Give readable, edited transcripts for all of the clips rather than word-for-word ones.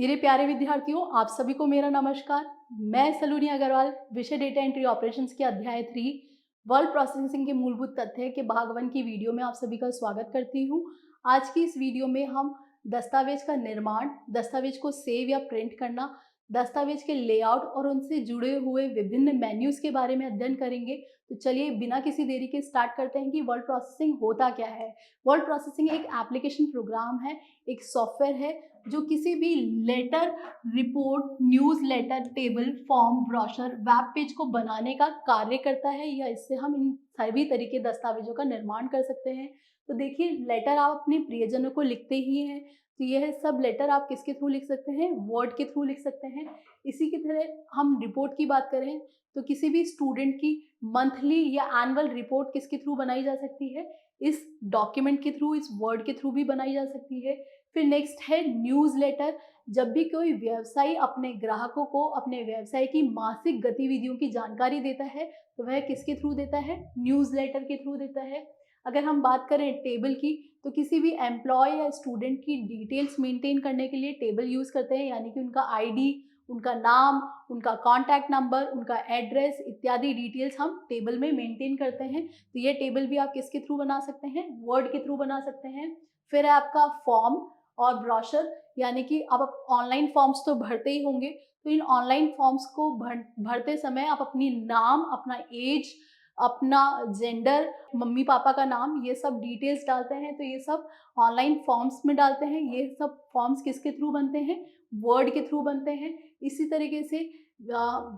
मेरे प्यारे विद्यार्थियों, आप सभी को मेरा नमस्कार। मैं सलोनी अग्रवाल, विषय डेटा एंट्री ऑपरेशंस के अध्याय 3 वर्ड प्रोसेसिंग के मूलभूत तथ्य के भाग 1 की वीडियो में आप सभी का स्वागत करती हूँ। आज की इस वीडियो में हम दस्तावेज का निर्माण, दस्तावेज को सेव या प्रिंट करना, दस्तावेज के लेआउट और उनसे जुड़े हुए विभिन्न मेन्यूज के बारे में अध्ययन करेंगे। तो चलिए बिना किसी देरी के स्टार्ट करते हैं कि वर्ड प्रोसेसिंग होता क्या है। वर्ड प्रोसेसिंग एक एप्लीकेशन प्रोग्राम है, एक सॉफ्टवेयर है जो किसी भी letter, report, newsletter, table, form, brochure, web page को बनाने का कार्य करता है, या इससे हम इन सभी तरह के दस्तावेजों का निर्माण कर सकते हैं। तो देखिए, लेटर आप अपने प्रियजनों को लिखते ही हैं, तो यह सब लेटर आप किसके थ्रू लिख सकते हैं? वर्ड के थ्रू लिख सकते हैं। इसी की तरह हम रिपोर्ट की बात करें तो किसी भी स्टूडेंट की मंथली या एनुअल रिपोर्ट किसके थ्रू बनाई जा सकती है? इस डॉक्यूमेंट के थ्रू, इस वर्ड के थ्रू भी बनाई जा सकती है। फिर नेक्स्ट है न्यूज़लेटर। जब भी कोई व्यवसायी अपने ग्राहकों को अपने व्यवसाय की मासिक गतिविधियों की जानकारी देता है, तो वह किसके थ्रू देता है? न्यूज़लेटर के थ्रू देता है। अगर हम बात करें टेबल की, तो किसी भी एम्प्लॉय या स्टूडेंट की डिटेल्स मेंटेन करने के लिए टेबल यूज़ करते हैं, यानी कि उनका आईडी, उनका नाम, उनका कॉन्टैक्ट नंबर, उनका एड्रेस इत्यादि डिटेल्स हम टेबल में मेंटेन करते हैं। तो ये टेबल भी आप किसके थ्रू बना सकते हैं? वर्ड के थ्रू बना सकते हैं। फिर है आपका फॉर्म और ब्रोशर, यानी कि आप ऑनलाइन फॉर्म्स तो भरते ही होंगे, तो इन ऑनलाइन फॉर्म्स को भरते समय आप अपनी नाम, अपना एज, अपना जेंडर, मम्मी पापा का नाम, ये सब डिटेल्स डालते हैं। तो ये सब ऑनलाइन फॉर्म्स में डालते हैं। ये सब फॉर्म्स किसके थ्रू बनते हैं? वर्ड के थ्रू बनते हैं। इसी तरीके से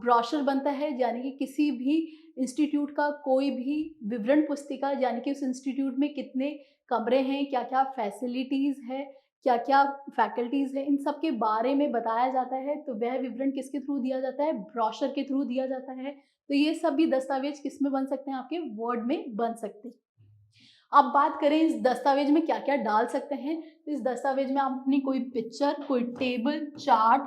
ब्रोशर बनता है, यानी कि किसी भी इंस्टीट्यूट का कोई भी विवरण पुस्तिका, यानी कि उस इंस्टीट्यूट में कितने कमरे हैं, क्या-क्या फैसिलिटीज़ है, क्या-क्या फैकल्टीज़ है, इन सब के बारे में बताया जाता है। तो वह विवरण किसके थ्रू दिया जाता है? ब्रोशर के थ्रू दिया जाता है। तो ये सब भी दस्तावेज किस में बन सकते हैं? आपके वर्ड में बन सकते हैं। अब बात करें इस दस्तावेज में क्या-क्या डाल सकते हैं। तो इस दस्तावेज में आप अपनी कोई पिक्चर, कोई table, chart,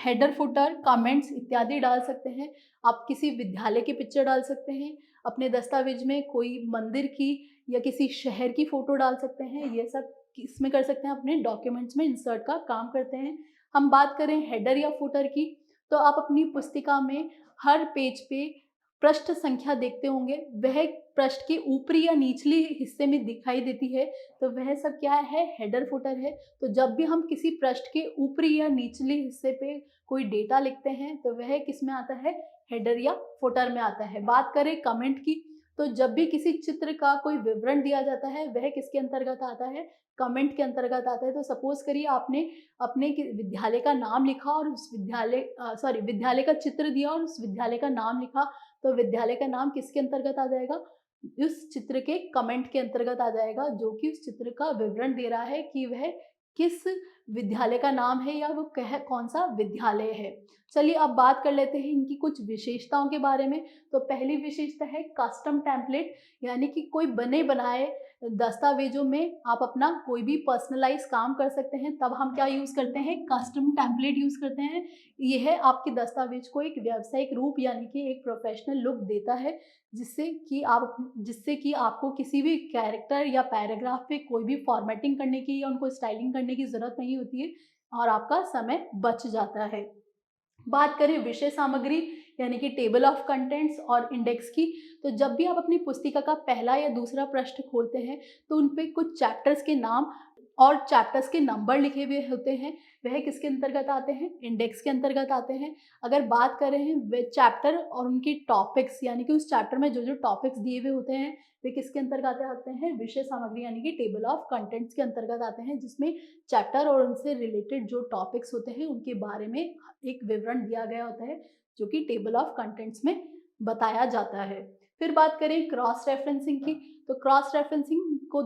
header, footer, comments इत्यादि डाल सकते हैं। आप किसी विद्यालय की पिक्चर डाल सकते हैं। अपने दस्तावेज में कोई मंदिर की या किसी शहर की फ़ोटो डाल सकते हैं। ये सब इसमें कर सकते हैं, अपने डॉक्यूमेंट्स में इंसर्ट का काम करते हैं। हम बात करें हेडर या फुटर की, तो आप अपनी पुस्तिका में हर पेज पे पृष्ठ संख्या देखते होंगे, वह पृष्ठ के ऊपरी या निचले हिस्से में दिखाई देती है। तो वह सब क्या है? हेडर फुटर है। तो जब भी हम किसी पृष्ठ के ऊपरी या निचले हिस्से पे कोई डेटा लिखते हैं, तो वह किस में आता है? हेडर या फुटर में आता है। बात करें कमेंट की, तो जब भी किसी चित्र का कोई विवरण दिया जाता है, वह किसके अंतर्गत आता है? कमेंट के अंतर्गत आता है। तो सपोज करिए आपने अपने विद्यालय का नाम लिखा और उस विद्यालय का चित्र दिया और उस विद्यालय का नाम लिखा, तो विद्यालय का नाम किसके अंतर्गत आ जाएगा? उस चित्र के कमेंट के अंतर्गत आ जाएगा, जो कि उस चित्र का विवरण दे रहा है कि वह किस विद्यालय का नाम है, या वो कौन सा विद्यालय है। चलिए अब बात कर लेते हैं इनकी कुछ विशेषताओं के बारे में। तो पहली विशेषता है कस्टम टेम्पलेट, यानी कि कोई बने बनाए दस्तावेजों में आप अपना कोई भी पर्सनलाइज काम कर सकते हैं। तब हम क्या यूज़ करते हैं? कस्टम टेम्पलेट यूज़ करते हैं। यह आपके दस्तावेज को एक व्यावसायिक रूप, यानी कि एक प्रोफेशनल लुक देता है, जिससे कि आपको किसी भी कैरेक्टर या पैराग्राफ पे कोई भी फॉर्मेटिंग करने की या उनको स्टाइलिंग करने की ज़रूरत नहीं होती है, और आपका समय बच जाता है। बात करें विषय सामग्री, यानी कि टेबल ऑफ कंटेंट्स और इंडेक्स की, तो जब भी आप अपनी पुस्तिका का पहला या दूसरा पृष्ठ खोलते हैं, तो उन पे कुछ चैप्टर्स के नाम और चैप्टर्स के नंबर लिखे हुए होते हैं। वह किसके अंतर्गत आते हैं? इंडेक्स के अंतर्गत आते हैं। अगर बात कर रहे हैं वे चैप्टर और उनकी टॉपिक्स, यानी कि उस चैप्टर में जो टॉपिक्स दिए हुए होते हैं, वे किसके अंतर्गत आते हैं? विषय सामग्री, यानी कि टेबल ऑफ कंटेंट्स के अंतर्गत आते हैं, जिसमें चैप्टर और उनसे रिलेटेड जो टॉपिक्स होते हैं उनके बारे में एक विवरण दिया गया होता है, जो कि टेबल ऑफ कंटेंट्स में बताया जाता है। फिर बात करें क्रॉस रेफरेंसिंग की, तो क्रॉस रेफरेंसिंग को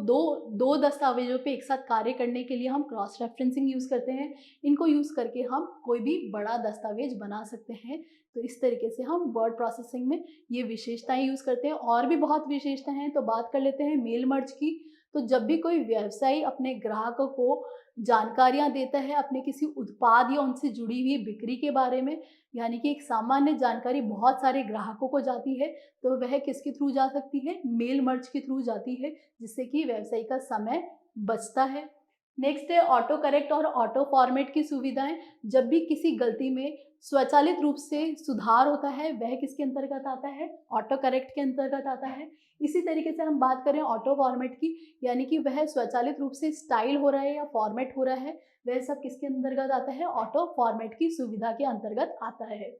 दो दस्तावेजों पे एक साथ कार्य करने के लिए हम क्रॉस रेफरेंसिंग यूज़ करते हैं। इनको यूज़ करके हम कोई भी बड़ा दस्तावेज बना सकते हैं। तो इस तरीके से हम वर्ड प्रोसेसिंग में ये विशेषताएं यूज़ करते हैं। और भी बहुत विशेषताएं हैं, तो बात कर लेते हैं मेल मर्ज की। तो जब भी कोई व्यवसायी अपने ग्राहकों को जानकारियाँ देता है अपने किसी उत्पाद या उनसे जुड़ी हुई बिक्री के बारे में, यानी कि एक सामान्य जानकारी बहुत सारे ग्राहकों को जाती है, तो वह किसके थ्रू जा सकती है? मेल मर्ज के थ्रू जाती है, जिससे कि व्यवसायी का समय बचता है। नेक्स्ट है ऑटो करेक्ट और ऑटो फॉर्मेट की सुविधाएं। जब भी किसी गलती में स्वचालित रूप से सुधार होता है वह किसके अंतर्गत आता है, ऑटो करेक्ट के अंतर्गत आता है। इसी तरीके से हम बात करें ऑटो फॉर्मेट की, यानी कि वह स्वचालित रूप से स्टाइल हो रहा है या फॉर्मेट हो रहा है, वह सब किसके अंतर्गत आता है, ऑटो फॉर्मेट की सुविधा के अंतर्गत आता है।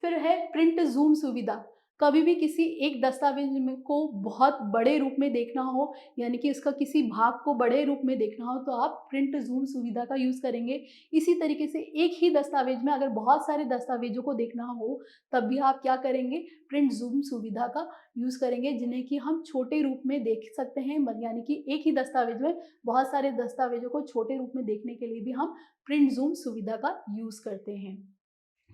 फिर है प्रिंट ज़ूम सुविधा। कभी भी किसी एक दस्तावेज में को बहुत बड़े रूप में देखना हो, यानी कि इसका किसी भाग को बड़े रूप में देखना हो, तो आप प्रिंट ज़ूम सुविधा का यूज़ करेंगे। इसी तरीके से एक ही दस्तावेज में अगर बहुत सारे दस्तावेजों को देखना हो, तब भी आप क्या करेंगे, प्रिंट ज़ूम सुविधा का यूज़ करेंगे, जिन्हें कि हम छोटे रूप में देख सकते हैं। यानी कि एक ही दस्तावेज में बहुत सारे दस्तावेजों को छोटे रूप में देखने के लिए भी हम प्रिंट ज़ूम सुविधा का यूज़ करते हैं।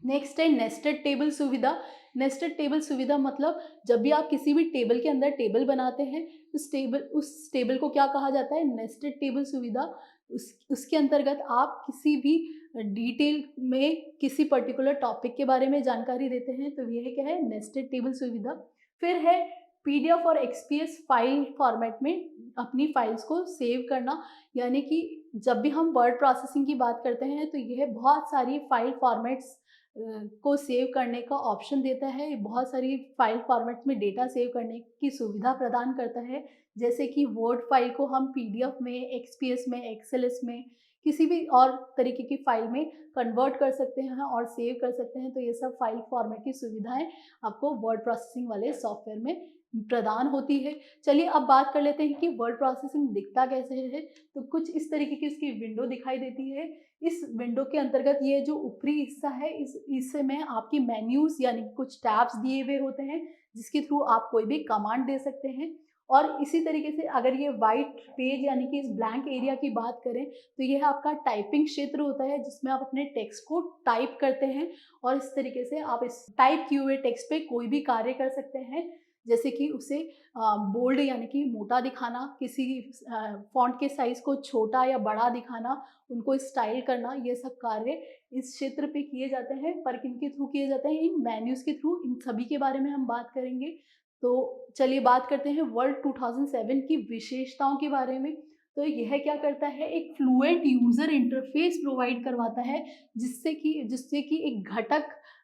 नेक्स्ट है नेस्टेड टेबल सुविधा। नेस्टेड टेबल सुविधा मतलब जब भी आप किसी भी टेबल के अंदर टेबल बनाते हैं, उस टेबल को क्या कहा जाता है, नेस्टेड टेबल सुविधा। उसके अंतर्गत आप किसी भी डिटेल में किसी पर्टिकुलर टॉपिक के बारे में जानकारी देते हैं, तो यह क्या है, नेस्टेड टेबल सुविधा। फिर है पीडीएफ और एक्सपीएस फाइल फॉर्मेट में अपनी फाइल्स को सेव करना, यानी कि जब भी हम वर्ड प्रोसेसिंग की बात करते हैं तो यह बहुत सारी फाइल फॉर्मेट्स को सेव करने का ऑप्शन देता है। बहुत सारी फाइल फॉर्मेट्स में डेटा सेव करने की सुविधा प्रदान करता है, जैसे कि वर्ड फाइल को हम पीडीएफ में, एक्सपीएस में, एक्सएलएस में, किसी भी और तरीके की फाइल में कन्वर्ट कर सकते हैं और सेव कर सकते हैं। तो ये सब फाइल फॉर्मेट की सुविधाएं आपको वर्ड प्रोसेसिंग वाले सॉफ्टवेयर में प्रदान होती है। चलिए अब बात कर लेते हैं कि वर्ड प्रोसेसिंग दिखता कैसे है। तो कुछ इस तरीके की उसकी विंडो दिखाई देती है। इस विंडो के अंतर्गत ये जो ऊपरी हिस्सा है, इस हिस्से में आपकी मेन्यूज यानी कि कुछ टैब्स दिए हुए होते हैं, जिसके थ्रू आप कोई भी कमांड दे सकते हैं। और इसी तरीके से अगर ये वाइट पेज यानी कि इस ब्लैंक एरिया की बात करें, तो यह आपका टाइपिंग क्षेत्र होता है, जिसमें आप अपने टेक्स्ट को टाइप करते हैं और इस तरीके से आप इस टाइप किए हुए टेक्स्ट पे कोई भी कार्य कर सकते हैं, जैसे कि उसे बोल्ड यानी कि मोटा दिखाना, किसी फॉन्ट के साइज को छोटा या बड़ा दिखाना, उनको स्टाइल करना, ये सब कार्य इस क्षेत्र पे किए जाते हैं। पर किनके थ्रू किए जाते हैं, इन मेन्यूज़ के थ्रू। इन सभी के बारे में हम बात करेंगे। तो चलिए बात करते हैं वर्ड 2007 की विशेषताओं के बारे में। तो यह क्या करता है, एक फ्लुएंट यूज़र इंटरफेस प्रोवाइड करवाता है, जिससे कि एक घटक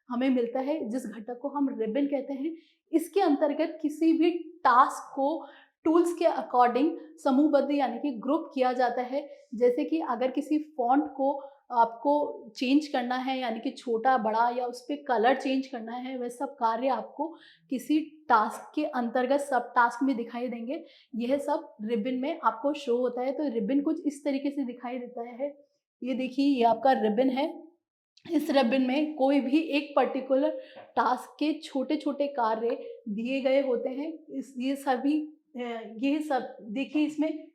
हमें मिलता है, जिस घटक को हम रिबन कहते हैं। इसके अंतर्गत किसी भी टास्क को टूल्स के अकॉर्डिंग समूहबद्ध यानी कि ग्रुप किया जाता है। जैसे कि अगर किसी फॉन्ट को आपको चेंज करना है, यानी कि छोटा बड़ा, या उस पर कलर चेंज करना है, वह सब कार्य आपको किसी टास्क के अंतर्गत सब टास्क में दिखाई देंगे। यह सब रिबन में आपको शो होता है। तो रिबन कुछ इस तरीके से दिखाई देता है। ये देखिए, ये आपका रिबन है। इस रिबन में कोई भी एक पर्टिकुलर टास्क के छोटे-छोटे कार्य दिए गए होते हैं। ये सब देखिए, इसमें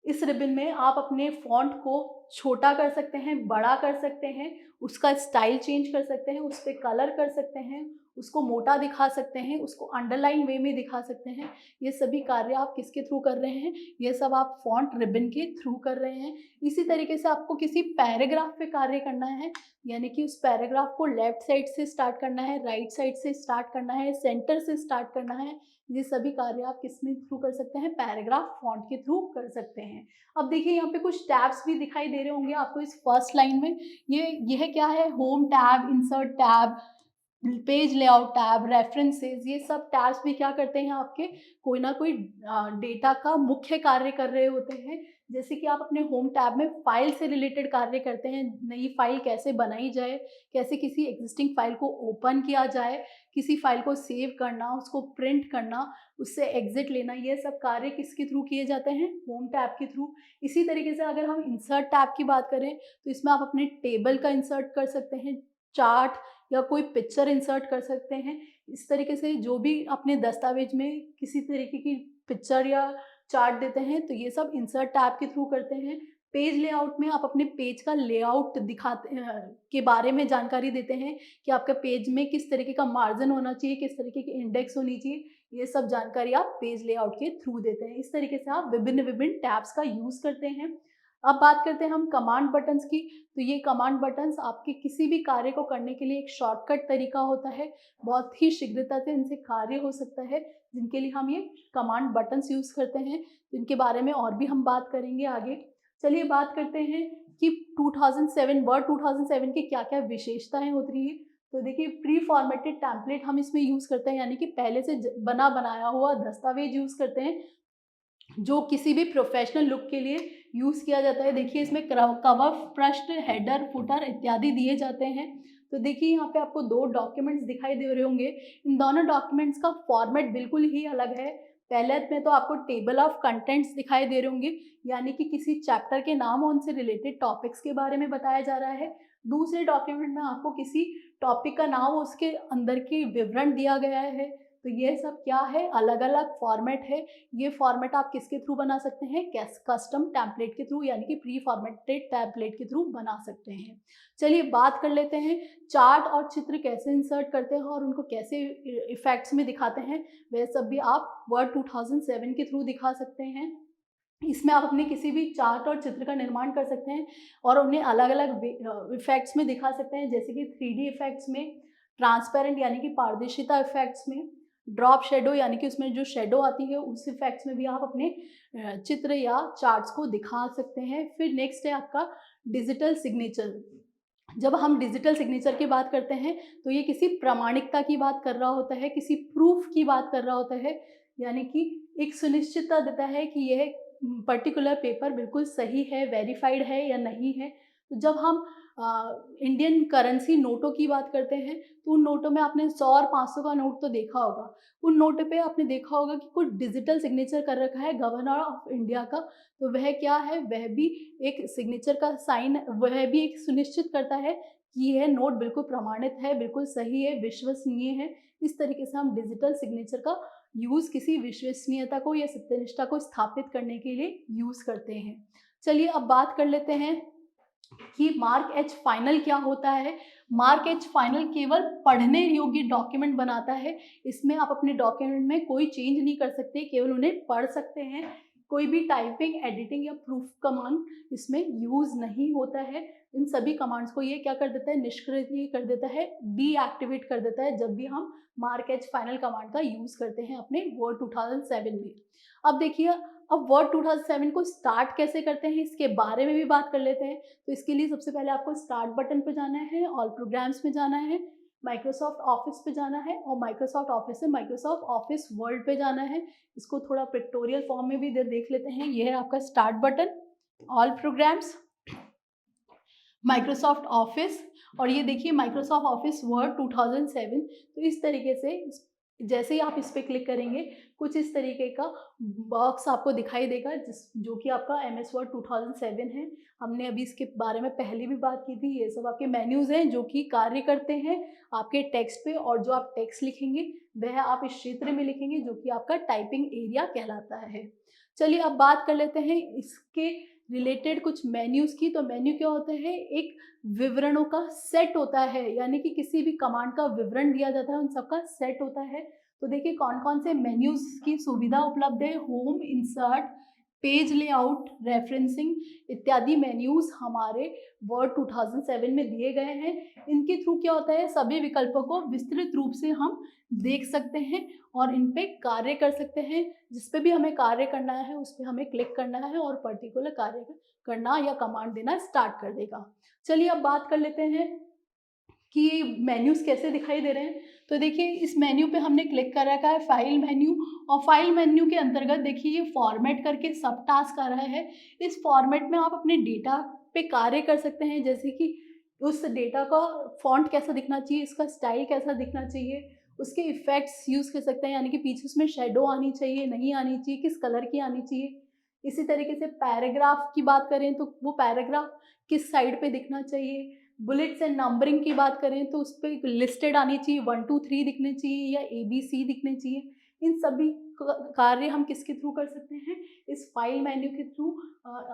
इस रिबन में आप अपने फ़ॉन्ट को छोटा कर सकते हैं, बड़ा कर सकते हैं, उसका स्टाइल चेंज कर सकते हैं, उस पे कलर कर सकते हैं, उसको मोटा दिखा सकते हैं, उसको अंडरलाइन वे में दिखा सकते हैं। ये सभी कार्य आप किसके थ्रू कर रहे हैं? ये सब आप फ़ॉन्ट रिबन के थ्रू कर रहे हैं। इसी तरीके से आपको किसी पैराग्राफ पे कार्य करना है, यानी कि उस पैराग्राफ को लेफ्ट साइड से स्टार्ट करना है, राइट साइड से स्टार्ट करना है, सेंटर से स्टार्ट करना है। ये सभी कार्य आप किसमें थ्रू कर सकते हैं? पैराग्राफ फ़ॉन्ट के थ्रू कर सकते हैं। अब देखिए, यहाँ पे कुछ टैब्स भी दिखाई दे रहे होंगे आपको इस फर्स्ट लाइन में। यह क्या है? Home tab, insert tab, page layout tab, references, ये सब टैब्स भी क्या करते हैं, आपके कोई ना कोई डेटा का मुख्य कार्य कर रहे होते हैं। जैसे कि आप अपने होम टैब में फाइल से रिलेटेड कार्य करते हैं, नई फाइल कैसे बनाई जाए, कैसे किसी एग्जिस्टिंग फाइल को ओपन किया जाए, किसी फाइल को सेव करना, उसको प्रिंट करना, उससे एग्जिट लेना, ये सब कार्य किसके थ्रू किए जाते हैं? होम टैब के थ्रू। इसी तरीके से अगर हम इंसर्ट टैब की बात करें, तो इसमें आप अपने टेबल का इंसर्ट कर सकते हैं, चार्ट या कोई पिक्चर इंसर्ट कर सकते हैं। इस तरीके से जो भी अपने दस्तावेज में किसी तरीके की पिक्चर या चार्ट देते हैं, तो ये सब इंसर्ट टैब के थ्रू करते हैं। पेज लेआउट में आप अपने पेज का लेआउट दिखाते के बारे में जानकारी देते हैं कि आपका पेज में किस तरीके का मार्जिन होना चाहिए, किस तरीके की इंडेक्स होनी चाहिए। ये सब जानकारी आप पेज लेआउट के थ्रू देते हैं। इस तरीके से आप विभिन्न-विभिन्न टैब्स का यूज़ करते हैं। अब बात करते हैं हम कमांड बटन्स की। तो ये कमांड बटन्स आपके किसी भी कार्य को करने के लिए एक शॉर्टकट तरीका होता है। बहुत ही शीघ्रता से इनसे कार्य हो सकता है, जिनके लिए हम ये कमांड बटन्स यूज़ करते हैं। तो इनके बारे में और भी हम बात करेंगे आगे। चलिए बात करते हैं कि 2007 वर्ड 2007 की क्या-क्या विशेषताएँ होती रही हैं। तो देखिए प्री फॉर्मेटेड टेम्पलेट हम इसमें यूज़ करते हैं, यानी कि पहले से बना बनाया हुआ दस्तावेज यूज़ करते हैं, जो किसी भी प्रोफेशनल लुक के लिए यूज़ किया जाता है। देखिए इसमें कवर, पृष्ठ, हेडर, फुटर इत्यादि दिए जाते हैं। तो देखिए यहाँ पे आपको 2 डॉक्यूमेंट्स दिखाई दे रहे होंगे। इन दोनों डॉक्यूमेंट्स का फॉर्मेट बिल्कुल ही अलग है। पहले में तो आपको टेबल ऑफ कंटेंट्स दिखाई दे रहे होंगे, यानी कि किसी चैप्टर के नाम और उनसे रिलेटेड टॉपिक्स के बारे में बताया जा रहा है। दूसरे डॉक्यूमेंट में आपको किसी टॉपिक का नाम और उसके अंदर के विवरण दिया गया है। तो ये सब क्या है, अलग-अलग फॉर्मेट है। ये फॉर्मेट आप किसके थ्रू बना सकते हैं, कस्टम टेम्पलेट के थ्रू, यानी कि प्री फॉर्मेटेड टेम्पलेट के थ्रू बना सकते हैं। चलिए बात कर लेते हैं चार्ट और चित्र कैसे इंसर्ट करते हैं और उनको कैसे इफेक्ट्स में दिखाते हैं। वह सब भी आप वर्ड 2007 के थ्रू दिखा सकते हैं। इसमें आप अपने किसी भी चार्ट और चित्र का निर्माण कर सकते हैं और उन्हें अलग-अलग इफेक्ट्स में दिखा सकते हैं, जैसे कि 3D इफेक्ट्स में, ट्रांसपेरेंट यानी कि पारदर्शिता इफेक्ट्स में, ड्रॉप शेडो यानी कि उसमें जो शेडो आती है उस इफेक्ट्स में भी आप अपने चित्र या चार्ट्स को दिखा सकते हैं। फिर नेक्स्ट है आपका डिजिटल सिग्नेचर। जब हम डिजिटल सिग्नेचर की बात करते हैं तो ये किसी प्रामाणिकता की बात कर रहा होता है, किसी प्रूफ की बात कर रहा होता है, यानी कि एक सुनिश्चितता देता है कि यह पर्टिकुलर पेपर बिल्कुल सही है, वेरीफाइड है या नहीं है। तो जब हम इंडियन करेंसी नोटों की बात करते हैं तो उन नोटों में आपने 100 और 500 का नोट तो देखा होगा। उन नोटों पे आपने देखा होगा कि कुछ डिजिटल सिग्नेचर कर रखा है गवर्नर ऑफ इंडिया का। तो वह क्या है, वह भी एक सिग्नेचर का साइन, वह भी एक सुनिश्चित करता है कि यह नोट बिल्कुल प्रमाणित है, बिल्कुल सही है, विश्वसनीय है। इस तरीके से हम डिजिटल सिग्नेचर का यूज़ किसी विश्वसनीयता को या सत्यनिष्ठा को स्थापित करने के लिए यूज़ करते हैं। चलिए अब बात कर लेते हैं कि मार्क एच फाइनल क्या होता है। मार्क एच फाइनल केवल पढ़ने योग्य डॉक्यूमेंट बनाता है। इसमें आप अपने डॉक्यूमेंट में कोई चेंज नहीं कर सकते, केवल उन्हें पढ़ सकते हैं। कोई भी टाइपिंग, एडिटिंग या प्रूफ कमांड इसमें यूज़ नहीं होता है। इन सभी कमांड्स को ये क्या कर देता है, निष्क्रिय कर देता है, डीएक्टिवेट कर देता है जब भी हम मार्क एच फाइनल कमांड का यूज़ करते हैं अपने वर्ड 2007 में। अब देखिए, अब वर्ड 2007 को स्टार्ट कैसे करते हैं इसके बारे में भी बात कर लेते हैं। तो इसके लिए सबसे पहले आपको स्टार्ट बटन पे जाना है, ऑल प्रोग्राम्स में जाना है, माइक्रोसॉफ्ट ऑफिस पे जाना है और माइक्रोसॉफ्ट ऑफिस से माइक्रोसॉफ्ट ऑफिस वर्ल्ड पे जाना है। इसको थोड़ा पिक्टोरियल फॉर्म में भी इधर देख लेते हैं। ये है आपका start button, all programmes, Microsoft office और ये देखिए माइक्रोसॉफ्ट ऑफिस वर्ड 2007। तो इस तरीके से जैसे ही आप इस पर क्लिक करेंगे कुछ इस तरीके का बॉक्स आपको दिखाई देगा, जो कि आपका एमएस वर्ड 2007 है। हमने अभी इसके बारे में पहले भी बात की थी। ये सब आपके मेन्यूज़ हैं जो कि कार्य करते हैं आपके टेक्स्ट पे, और जो आप टेक्स्ट लिखेंगे वह आप इस क्षेत्र में लिखेंगे जो कि आपका टाइपिंग एरिया कहलाता है। चलिए अब बात कर लेते हैं इसके रिलेटेड कुछ मेन्यूज़ की। तो मेन्यू क्या होता है, एक विवरणों का सेट होता है, यानी कि किसी भी कमांड का विवरण दिया जाता है, उन सबका सेट होता है। तो देखिए कौन कौन से मेन्यूज़ की सुविधा उपलब्ध है। Home, insert, page layout, referencing इत्यादि मेन्यूज़ हमारे वर्ड 2007 में दिए गए हैं। इनके थ्रू क्या होता है, सभी विकल्पों को विस्तृत रूप से हम देख सकते हैं और इन पे कार्य कर सकते हैं। जिस पे भी हमें कार्य करना है उस पे हमें क्लिक करना है और पर्टिकुलर कार्य करना या कमांड देना स्टार्ट कर देगा। चलिए अब बात कर लेते हैं कि ये मेन्यूज़ कैसे दिखाई दे रहे हैं। तो देखिए इस मेन्यू पे हमने क्लिक कर रखा है फाइल मेन्यू, और फाइल मेन्यू के अंतर्गत देखिए ये फॉर्मेट करके सब टास्क आ रहा है। इस फॉर्मेट में आप अपने डेटा पे कार्य कर सकते हैं, जैसे कि उस डेटा का फॉन्ट कैसा दिखना चाहिए, इसका स्टाइल कैसा दिखना चाहिए, उसके इफ़ेक्ट्स यूज़ कर सकते हैं, यानी कि पीछे उसमें शेडो आनी चाहिए, नहीं आनी चाहिए, किस कलर की आनी चाहिए। इसी तरीके से पैराग्राफ की बात करें तो वो पैराग्राफ किस साइड पे दिखना चाहिए। बुलेट्स एंड नंबरिंग की बात करें तो उस पे लिस्टेड आनी चाहिए, 1 2 3 दिखने चाहिए या ABC दिखने चाहिए। इन सभी कार्य हम किसके थ्रू कर सकते हैं, इस फाइल मेन्यू के थ्रू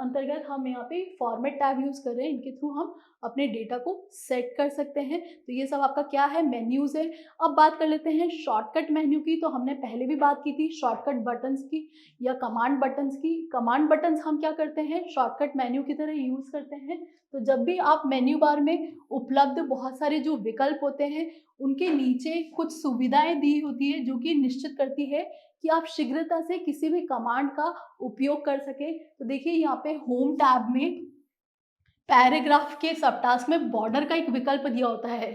अंतर्गत हम यहाँ पे फॉर्मेट टैब यूज़ कर रहे हैं। इनके थ्रू हम अपने डेटा को सेट कर सकते हैं। तो ये सब आपका क्या है, मेन्यूज़ है। अब बात कर लेते हैं शॉर्टकट मेन्यू की। तो हमने पहले भी बात की थी शॉर्टकट बटन्स की या कमांड बटन्स की। कमांड बटन्स हम क्या करते हैं, शॉर्टकट मेन्यू की तरह यूज़ करते हैं। तो जब भी आप मेन्यू बार में उपलब्ध बहुत सारे जो विकल्प होते हैं उनके नीचे कुछ सुविधाएं दी होती है जो कि निश्चित करती है कि आप शीघ्रता से किसी भी कमांड का उपयोग कर सकें। तो देखिए यहाँ पे होम टैब में पैराग्राफ के सबटास्क में बॉर्डर का एक विकल्प दिया होता है।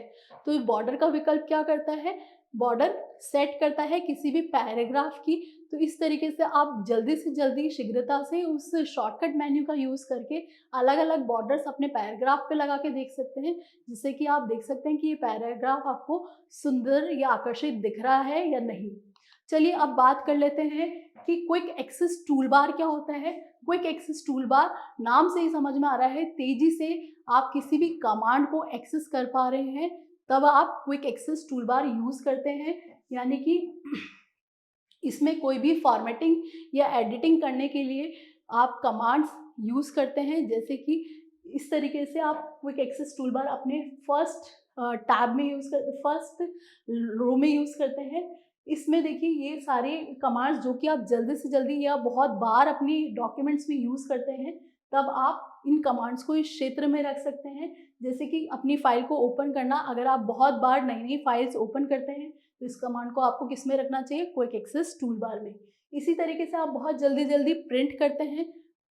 तो बॉर्डर का विकल्प क्या करता है, बॉर्डर सेट करता है किसी भी पैराग्राफ की। तो इस तरीके से आप जल्दी से जल्दी शीघ्रता से उस शॉर्टकट मेन्यू का यूज़ करके अलग अलग बॉर्डर्स अपने पैराग्राफ पे लगा के देख सकते हैं, जिससे कि आप देख सकते हैं कि ये पैराग्राफ आपको सुंदर या आकर्षित दिख रहा है या नहीं। चलिए अब बात कर लेते हैं कि क्विक एक्सेस टूल बार क्या होता है। क्विक एक्सेस टूल बार नाम से ही समझ में आ रहा है, तेजी से आप किसी भी कमांड को एक्सेस कर पा रहे हैं तब आप quick access toolbar use करते हैं। यानी कि इसमें कोई भी फॉर्मेटिंग या एडिटिंग करने के लिए आप कमांड्स यूज़ करते हैं, जैसे कि इस तरीके से आप क्विक एक्सेस टूल बार अपने फर्स्ट टैब में फर्स्ट रो में यूज़ करते हैं। इसमें देखिए ये सारे कमांड्स जो कि आप जल्दी से जल्दी या बहुत बार अपनी डॉक्यूमेंट्स में यूज़ करते हैं, तब आप इन कमांड्स को इस क्षेत्र में रख सकते हैं। जैसे कि अपनी फाइल को ओपन करना, अगर आप बहुत बार नई नई फाइल्स ओपन करते हैं तो इस कमांड को आपको किस में रखना चाहिए, क्विक एक्सेस टूल बार में। इसी तरीके से आप बहुत जल्दी जल्दी प्रिंट करते हैं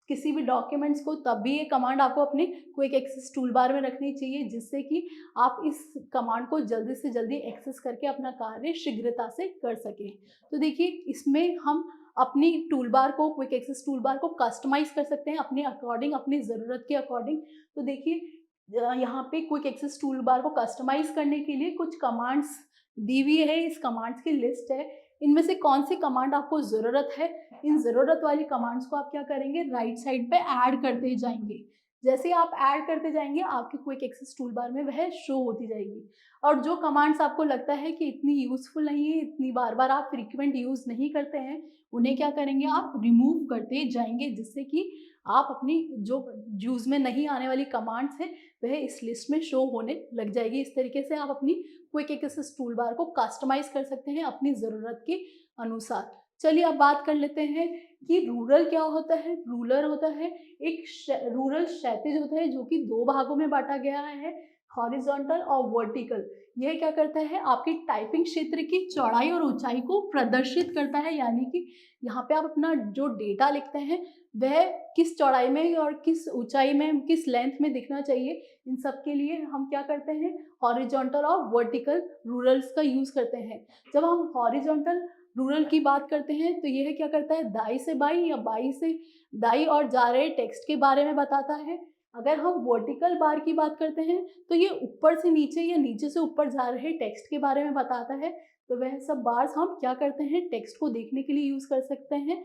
किसी भी डॉक्यूमेंट्स को, तब भी ये कमांड आपको अपने क्विक एक्सेस टूल बार में रखनी चाहिए, जिससे कि आप इस कमांड को जल्दी से जल्दी एक्सेस करके अपना कार्य शीघ्रता से कर सकें। तो देखिए इसमें हम अपनी टूल बार को, क्विक एक्सेस टूल बार को कस्टमाइज़ कर सकते हैं अपने अकॉर्डिंग, अपनी ज़रूरत के अकॉर्डिंग। तो देखिए यहाँ पे क्विक एक्सेस टूल बार को कस्टमाइज़ करने के लिए कुछ कमांड्स दी हुई है, इस कमांड्स की लिस्ट है। इनमें से कौन सी कमांड आपको ज़रूरत है, इन ज़रूरत वाली कमांड्स को आप क्या करेंगे, राइट साइड पे ऐड करते जाएंगे। जैसे ही आप ऐड करते जाएंगे आपके क्विक एक्सेस टूल बार में वह शो होती जाएगी। और जो कमांड्स आपको लगता है कि इतनी यूज़फुल नहीं है, इतनी बार बार आप फ्रीक्वेंट यूज़ नहीं करते हैं, उन्हें क्या करेंगे, आप रिमूव करते जाएंगे, जिससे कि आप अपनी जो यूज़ में नहीं आने वाली कमांड्स हैं वह इस लिस्ट में शो होने लग जाएगी। इस तरीके से आप अपनी क्विक एक्सेस टूल बार को कस्टमाइज़ कर सकते हैं अपनी ज़रूरत के अनुसार। चलिए अब बात कर लेते हैं कि रूरल क्या होता है। रूलर होता है एक रूरल क्षैतिज होता है जो कि दो भागों में बांटा गया है, हॉरिजॉन्टल और वर्टिकल। यह क्या करता है, आपकी टाइपिंग क्षेत्र की चौड़ाई और ऊंचाई को प्रदर्शित करता है। यानी कि यहाँ पे आप अपना जो डेटा लिखते हैं वह किस चौड़ाई में और किस ऊंचाई में, किस लेंथ में दिखना चाहिए, इन सब के लिए हम क्या करते हैं, हॉरिजॉन्टल और वर्टिकल रूरल्स का यूज़ करते हैं। जब हम हॉरिजॉन्टल रूरल की बात करते हैं तो यह क्या करता है, दाई से बाई या बाई से दाई और जा रहे टेक्स्ट के बारे में बताता है। अगर हम वर्टिकल बार की बात करते हैं तो ये ऊपर से नीचे या नीचे से ऊपर जा रहे टेक्स्ट के बारे में बताता है। तो वह सब बार्स हम क्या करते हैं, टेक्स्ट को देखने के लिए यूज़ कर सकते हैं।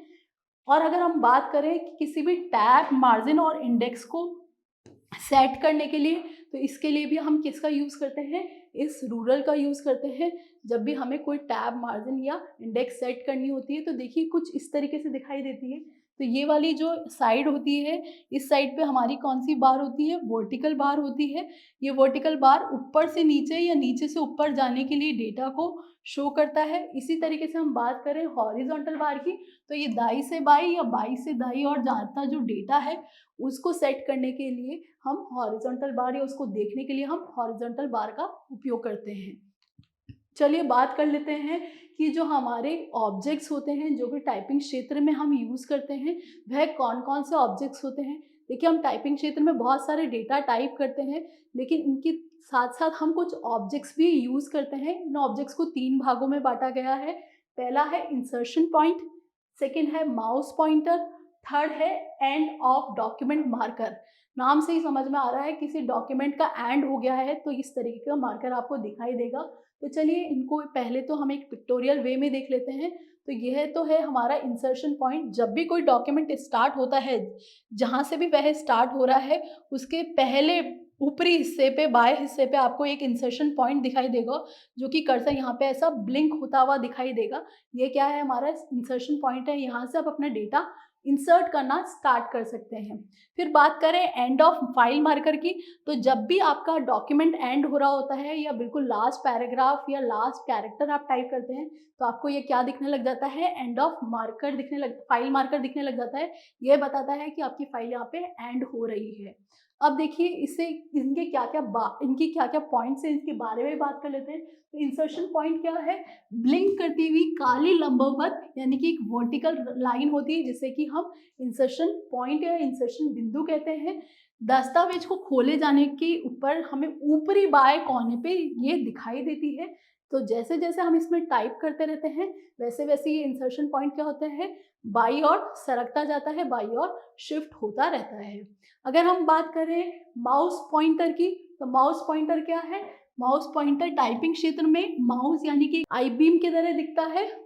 और अगर हम बात करें कि किसी भी टैब, मार्जिन और इंडेक्स को सेट करने के लिए, तो इसके लिए भी हम किसका यूज़ करते हैं, इस रूरल का यूज़ करते हैं। जब भी हमें कोई टैब, मार्जिन या इंडेक्स सेट करनी होती है तो देखिए कुछ इस तरीके से दिखाई देती है। तो ये वाली जो साइड होती है, इस साइड पे हमारी कौन सी बार होती है, वर्टिकल बार होती है। ये वर्टिकल बार ऊपर से नीचे या नीचे से ऊपर जाने के लिए डेटा को शो करता है। इसी तरीके से हम बात करें हॉरिजॉन्टल बार की, तो ये दाई से बाई या बाई से दाई और जाता जो डेटा है उसको सेट करने के लिए हम हॉरिजॉन्टल बार या उसको देखने के लिए हम हॉरिजॉन्टल बार का उपयोग करते हैं। चलिए बात कर लेते हैं कि जो हमारे ऑब्जेक्ट्स होते हैं, जो भी टाइपिंग क्षेत्र में हम यूज़ करते हैं, वह कौन कौन से ऑब्जेक्ट्स होते हैं। देखिए हम टाइपिंग क्षेत्र में बहुत सारे डेटा टाइप करते हैं, लेकिन इनके साथ साथ हम कुछ ऑब्जेक्ट्स भी यूज़ करते हैं। इन ऑब्जेक्ट्स को 3 भागों में बांटा गया है। पहला है इंसर्शन पॉइंट, सेकेंड है माउस पॉइंटर, थर्ड है एंड ऑफ डॉक्यूमेंट मार्कर। नाम से ही समझ में आ रहा है किसी डॉक्यूमेंट का एंड हो गया है तो इस तरीके का मार्कर आपको दिखाई देगा। तो चलिए इनको पहले तो हम एक पिक्टोरियल वे में देख लेते हैं। तो यह तो है हमारा इंसर्शन पॉइंट। जब भी कोई डॉक्यूमेंट स्टार्ट होता है, जहाँ से भी वह स्टार्ट हो रहा है, उसके पहले ऊपरी हिस्से पे, बाएं हिस्से पे आपको एक इंसर्शन पॉइंट दिखाई देगा, जो कि कर्सर यहाँ पे ऐसा ब्लिंक होता हुआ दिखाई देगा। ये क्या है, हमारा इंसर्शन पॉइंट है। यहाँ से आप अपना डेटा इंसर्ट करना स्टार्ट कर सकते हैं। फिर बात करें एंड ऑफ फाइल मार्कर की, तो जब भी आपका डॉक्यूमेंट एंड हो रहा होता है या बिल्कुल लास्ट पैराग्राफ या लास्ट कैरेक्टर आप टाइप करते हैं, तो आपको ये क्या दिखने लग जाता है, end of marker file marker दिखने लग जाता है। यह बताता है कि आपकी फाइल यहाँ पे एंड हो रही है। अब देखिए इससे इनकी क्या-क्या पॉइंट्स हैं, इसके बारे में बात कर लेते हैं। तो इंसर्शन पॉइंट क्या है? ब्लिंक करती हुई काली लंबवत यानी कि एक वर्टिकल लाइन होती है जिसे कि हम इंसर्शन पॉइंट या इंसर्शन बिंदु कहते हैं। दस्तावेज को खोले जाने के ऊपर हमें ऊपरी बाएँ कोने पे ये दिखाई देती है। तो जैसे-जैसे हम इसमें टाइप करते रहते हैं, वैसे-वैसे ये इंसर्शन पॉइंट क्या होता है, बाईं ओर सरकता जाता है, बाईं ओर शिफ्ट होता रहता है। अगर हम बात करें माउस पॉइंटर की, तो माउस पॉइंटर क्या है? माउस पॉइंटर टाइपिंग क्षेत्र में माउस यानी कि आई बीम की तरह दिखता है।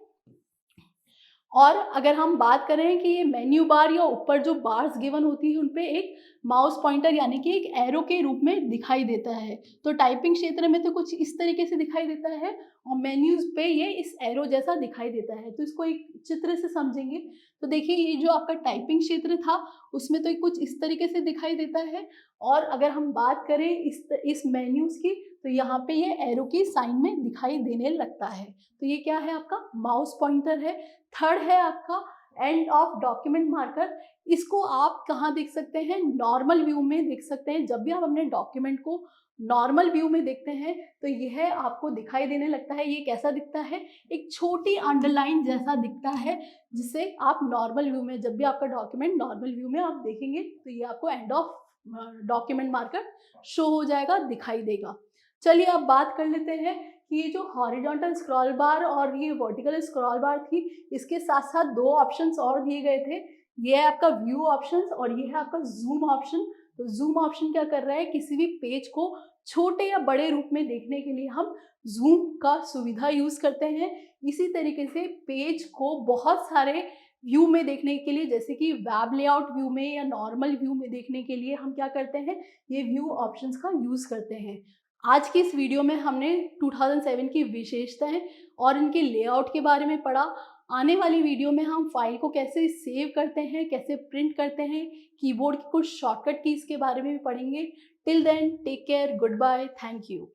और अगर हम बात करें कि ये मेन्यू बार या ऊपर जो बार्स गिवन होती है उन पे एक माउस पॉइंटर यानी कि एक एरो के रूप में दिखाई देता है। तो टाइपिंग क्षेत्र में तो कुछ इस तरीके से दिखाई देता है और मेन्यूज़ पे ये इस एरो जैसा दिखाई देता है। तो इसको एक चित्र से समझेंगे तो देखिए ये जो आपका टाइपिंग क्षेत्र था उसमें तो कुछ इस तरीके से दिखाई देता है और अगर हम बात करें इस मेन्यूज़ की तो यहाँ पे ये एरो की साइन में दिखाई देने लगता है। तो ये क्या है आपका माउस पॉइंटर है। थर्ड है आपका एंड ऑफ डॉक्यूमेंट मार्कर। इसको आप कहाँ देख सकते हैं? नॉर्मल व्यू में देख सकते हैं। जब भी आप अपने डॉक्यूमेंट को नॉर्मल व्यू में देखते हैं तो यह आपको दिखाई देने लगता है। ये कैसा दिखता है? एक छोटी अंडरलाइन जैसा दिखता है जिसे आप नॉर्मल व्यू में जब भी आपका डॉक्यूमेंट नॉर्मल व्यू में आप देखेंगे तो ये आपको end of document marker show हो जाएगा, दिखाई देगा। चलिए अब बात कर लेते हैं कि ये जो हॉरिजॉन्टल स्क्रॉल बार और ये वर्टिकल स्क्रॉल बार थी, इसके साथ-साथ 2 ऑप्शंस और दिए गए थे। ये है आपका व्यू ऑप्शंस और ये है आपका ज़ूम ऑप्शन। तो ज़ूम ऑप्शन क्या कर रहा है? किसी भी पेज को छोटे या बड़े रूप में देखने के लिए हम ज़ूम का सुविधा यूज़ करते हैं। इसी तरीके से पेज को बहुत सारे व्यू में देखने के लिए जैसे कि वेब लेआउट व्यू में या नॉर्मल व्यू में देखने के लिए हम क्या करते हैं? ये व्यू ऑप्शंस का यूज़ करते हैं। आज की इस वीडियो में हमने 2007 की विशेषताएं और इनके लेआउट के बारे में पढ़ा। आने वाली वीडियो में हम फाइल को कैसे सेव करते हैं, कैसे प्रिंट करते हैं, कीबोर्ड की कुछ शॉर्टकट कीज़ के बारे में भी पढ़ेंगे। Till then take care, goodbye, thank you.